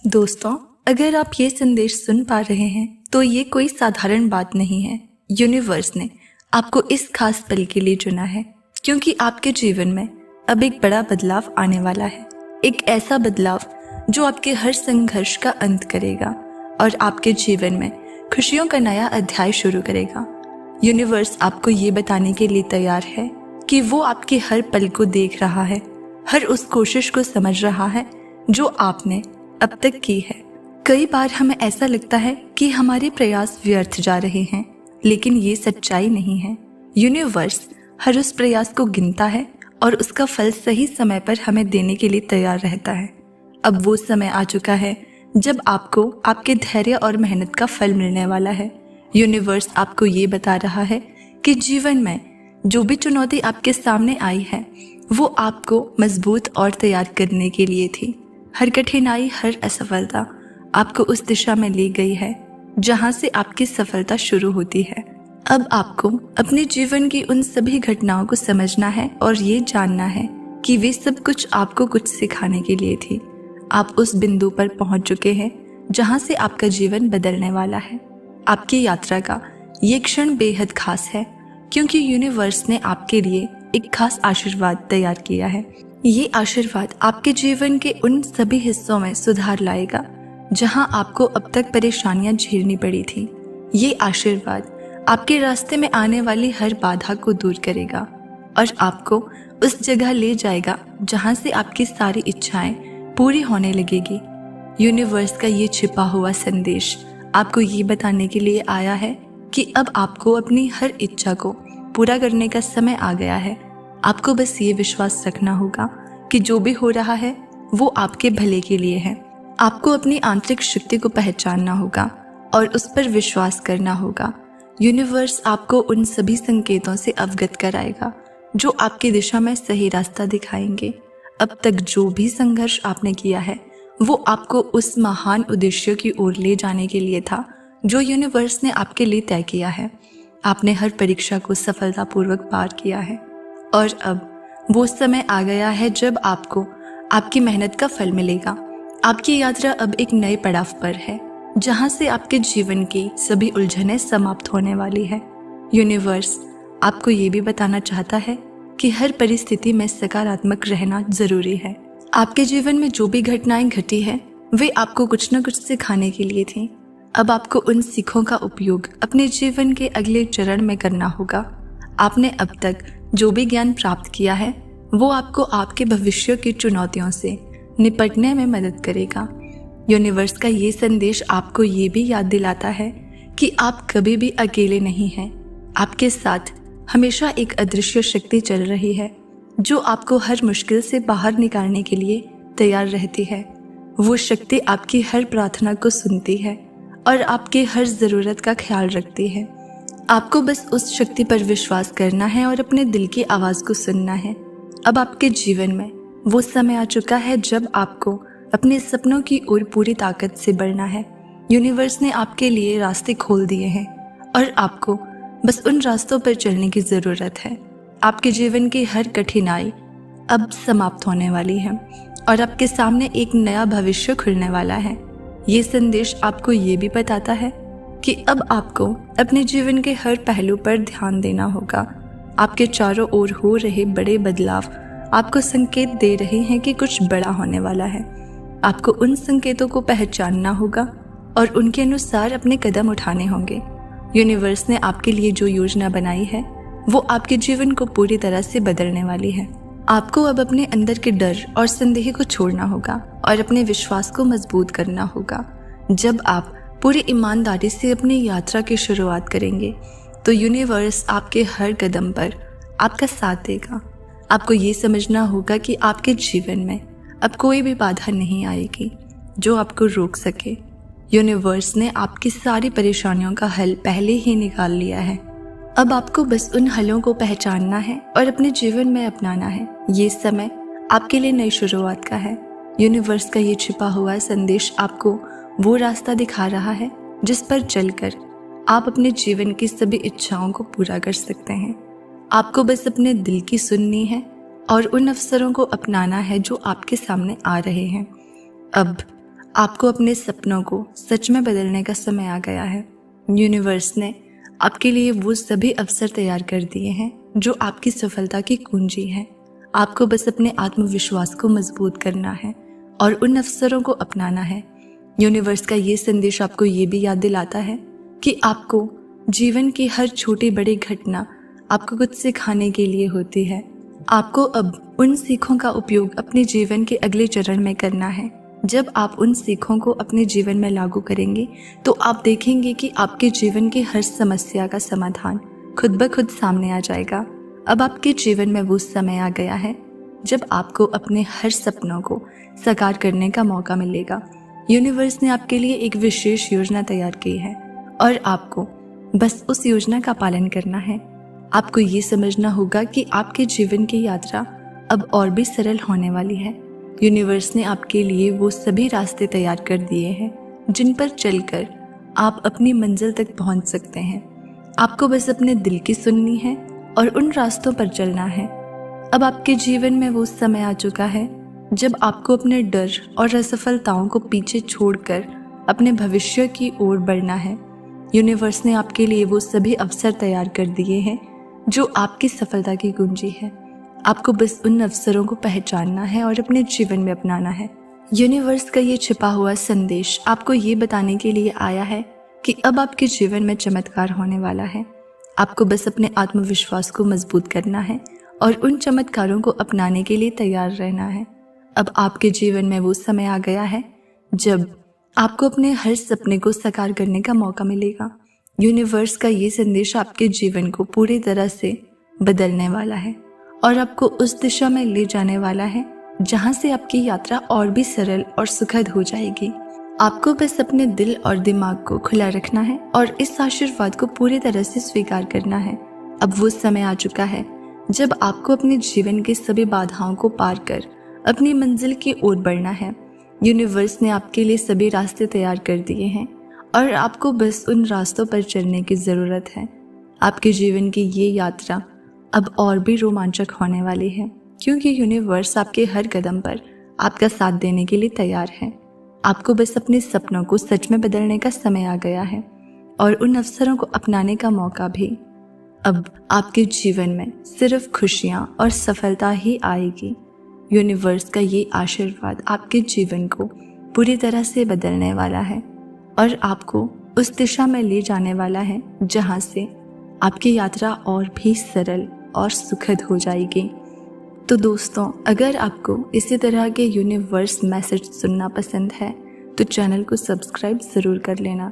दोस्तों, अगर आप ये संदेश सुन पा रहे हैं तो ये कोई साधारण बात नहीं है। यूनिवर्स ने आपको इस खास पल के लिए चुना है क्योंकि आपके जीवन में अब एक बड़ा बदलाव आने वाला है। एक ऐसा बदलाव जो आपके हर संघर्ष का अंत करेगा और आपके जीवन में खुशियों का नया अध्याय शुरू करेगा। यूनिवर्स आपको ये बताने के लिए तैयार है कि वो आपके हर पल को देख रहा है, हर उस कोशिश को समझ रहा है जो आपने अब तक की है। कई बार हमें ऐसा लगता है कि हमारे प्रयास व्यर्थ जा रहे हैं, लेकिन ये सच्चाई नहीं है। यूनिवर्स हर उस प्रयास को गिनता है और उसका फल सही समय पर हमें देने के लिए तैयार रहता है। अब वो समय आ चुका है जब आपको आपके धैर्य और मेहनत का फल मिलने वाला है। यूनिवर्स आपको ये बता रहा है कि जीवन में जो भी चुनौती आपके सामने आई है वो आपको मजबूत और तैयार करने के लिए थी। हर कठिनाई, हर असफलता आपको उस दिशा में ले गई है जहां से आपकी सफलता शुरू होती है। अब आपको अपने जीवन की उन सभी घटनाओं को समझना है और ये जानना है कि वे सब कुछ आपको कुछ सिखाने के लिए थी। आप उस बिंदु पर पहुंच चुके हैं जहां से आपका जीवन बदलने वाला है। आपकी यात्रा का ये क्षण बेहद खास है क्योंकि यूनिवर्स ने आपके लिए एक खास आशीर्वाद तैयार किया है। ये आशीर्वाद आपके जीवन के उन सभी हिस्सों में सुधार लाएगा जहां आपको अब तक परेशानियां झेलनी पड़ी थी। ये आशीर्वाद आपके रास्ते में आने वाली हर बाधा को दूर करेगा और आपको उस जगह ले जाएगा जहां से आपकी सारी इच्छाएं पूरी होने लगेगी। यूनिवर्स का ये छिपा हुआ संदेश आपको ये बताने के लिए आया है कि अब आपको अपनी हर इच्छा को पूरा करने का समय आ गया है। आपको बस ये विश्वास रखना होगा कि जो भी हो रहा है वो आपके भले के लिए है। आपको अपनी आंतरिक शक्ति को पहचानना होगा और उस पर विश्वास करना होगा। यूनिवर्स आपको उन सभी संकेतों से अवगत कराएगा जो आपकी दिशा में सही रास्ता दिखाएंगे। अब तक जो भी संघर्ष आपने किया है वो आपको उस महान उद्देश्य की ओर ले जाने के लिए था जो यूनिवर्स ने आपके लिए तय किया है। आपने हर परीक्षा को सफलतापूर्वक पार किया है और अब वो समय आ गया है जब आपको आपकी मेहनत का फल मिलेगा। आपकी यात्रा अब एक नए पड़ाव पर है जहां से आपके जीवन की सभी उलझनें समाप्त होने वाली है। यूनिवर्स आपको ये भी बताना चाहता है कि हर परिस्थिति में सकारात्मक रहना जरूरी है। आपके जीवन में जो भी घटनाएं घटी है वे आपको कुछ न कुछ सिखाने के लिए थी। अब आपको उन सीखों का उपयोग अपने जीवन के अगले चरण में करना होगा। आपने अब तक जो भी ज्ञान प्राप्त किया है वो आपको आपके भविष्य की चुनौतियों से निपटने में मदद करेगा। यूनिवर्स का ये संदेश आपको ये भी याद दिलाता है कि आप कभी भी अकेले नहीं हैं। आपके साथ हमेशा एक अदृश्य शक्ति चल रही है जो आपको हर मुश्किल से बाहर निकालने के लिए तैयार रहती है। वो शक्ति आपकी हर प्रार्थना को सुनती है और आपकी हर ज़रूरत का ख्याल रखती है। आपको बस उस शक्ति पर विश्वास करना है और अपने दिल की आवाज़ को सुनना है। अब आपके जीवन में वो समय आ चुका है जब आपको अपने सपनों की ओर पूरी ताकत से बढ़ना है। यूनिवर्स ने आपके लिए रास्ते खोल दिए हैं और आपको बस उन रास्तों पर चलने की ज़रूरत है। आपके जीवन की हर कठिनाई अब समाप्त होने वाली है और आपके सामने एक नया भविष्य खुलने वाला है। ये संदेश आपको ये भी बताता है कि अब आपको अपने जीवन के हर पहलू पर ध्यान देना होगा। आपके चारों ओर हो रहे बड़े बदलाव आपको संकेत दे रहे हैं कि कुछ बड़ा होने वाला है। आपको उन संकेतों को पहचानना होगा और उनके अनुसार अपने कदम उठाने होंगे। यूनिवर्स ने आपके लिए जो योजना बनाई है वो आपके जीवन को पूरी तरह से बदलने वाली है। आपको अब अपने अंदर के डर और संदेह को छोड़ना होगा और अपने विश्वास को मजबूत करना होगा। जब आप पूरी ईमानदारी से अपनी यात्रा की शुरुआत करेंगे तो यूनिवर्स आपके हर कदम पर आपका साथ देगा। आपको ये समझना होगा कि आपके जीवन में अब कोई भी बाधा नहीं आएगी जो आपको रोक सके। यूनिवर्स ने आपकी सारी परेशानियों का हल पहले ही निकाल लिया है। अब आपको बस उन हलों को पहचानना है और अपने जीवन में अपनाना है। ये समय आपके लिए नई शुरुआत का है। यूनिवर्स का ये छिपा हुआ संदेश आपको वो रास्ता दिखा रहा है जिस पर चलकर आप अपने जीवन की सभी इच्छाओं को पूरा कर सकते हैं। आपको बस अपने दिल की सुननी है और उन अवसरों को अपनाना है जो आपके सामने आ रहे हैं। अब आपको अपने सपनों को सच में बदलने का समय आ गया है। यूनिवर्स ने आपके लिए वो सभी अवसर तैयार कर दिए हैं जो आपकी सफलता की कुंजी है। आपको बस अपने आत्मविश्वास को मजबूत करना है और उन अवसरों को अपनाना है। यूनिवर्स का ये संदेश आपको ये भी याद दिलाता है कि आपको जीवन की हर छोटी बड़ी घटना आपको कुछ सिखाने के लिए होती है। आपको अब उन सीखों का उपयोग अपने जीवन के अगले चरण में करना है। जब आप उन सीखों को अपने जीवन में लागू करेंगे तो आप देखेंगे कि आपके जीवन की हर समस्या का समाधान खुद ब खुद सामने आ जाएगा। अब आपके जीवन में वो समय आ गया है जब आपको अपने हर सपनों को साकार करने का मौका मिलेगा। यूनिवर्स ने आपके लिए एक विशेष योजना तैयार की है और आपको बस उस योजना का पालन करना है। आपको ये समझना होगा कि आपके जीवन की यात्रा अब और भी सरल होने वाली है। यूनिवर्स ने आपके लिए वो सभी रास्ते तैयार कर दिए हैं जिन पर चलकर आप अपनी मंजिल तक पहुंच सकते हैं। आपको बस अपने दिल की सुननी है और उन रास्तों पर चलना है। अब आपके जीवन में वो समय आ चुका है जब आपको अपने डर और असफलताओं को पीछे छोड़कर अपने भविष्य की ओर बढ़ना है। यूनिवर्स ने आपके लिए वो सभी अवसर तैयार कर दिए हैं जो आपकी सफलता की कुंजी है। आपको बस उन अवसरों को पहचानना है और अपने जीवन में अपनाना है। यूनिवर्स का ये छिपा हुआ संदेश आपको ये बताने के लिए आया है कि अब आपके जीवन में चमत्कार होने वाला है। आपको बस अपने आत्मविश्वास को मजबूत करना है और उन चमत्कारों को अपनाने के लिए तैयार रहना है। अब आपके जीवन में वो समय आ गया है जब आपको अपने हर सपने को साकार करने का मौका मिलेगा। यूनिवर्स का ये संदेश आपके जीवन को पूरी तरह से बदलने वाला है और आपको उस दिशा में ले जाने वाला है जहां से आपकी यात्रा और भी सरल और सुखद हो जाएगी। आपको बस अपने दिल और दिमाग को खुला रखना है और इस आशीर्वाद को पूरी तरह से स्वीकार करना है। अब वो समय आ चुका है जब आपको अपने जीवन के सभी बाधाओं को पार कर अपनी मंजिल की ओर बढ़ना है। यूनिवर्स ने आपके लिए सभी रास्ते तैयार कर दिए हैं और आपको बस उन रास्तों पर चलने की ज़रूरत है। आपके जीवन की ये यात्रा अब और भी रोमांचक होने वाली है क्योंकि यूनिवर्स आपके हर कदम पर आपका साथ देने के लिए तैयार है। आपको बस अपने सपनों को सच में बदलने का समय आ गया है और उन अवसरों को अपनाने का मौका भी। अब आपके जीवन में सिर्फ खुशियाँ और सफलता ही आएगी। यूनिवर्स का ये आशीर्वाद आपके जीवन को पूरी तरह से बदलने वाला है और आपको उस दिशा में ले जाने वाला है जहाँ से आपकी यात्रा और भी सरल और सुखद हो जाएगी। तो दोस्तों, अगर आपको इसी तरह के यूनिवर्स मैसेज सुनना पसंद है तो चैनल को सब्सक्राइब ज़रूर कर लेना।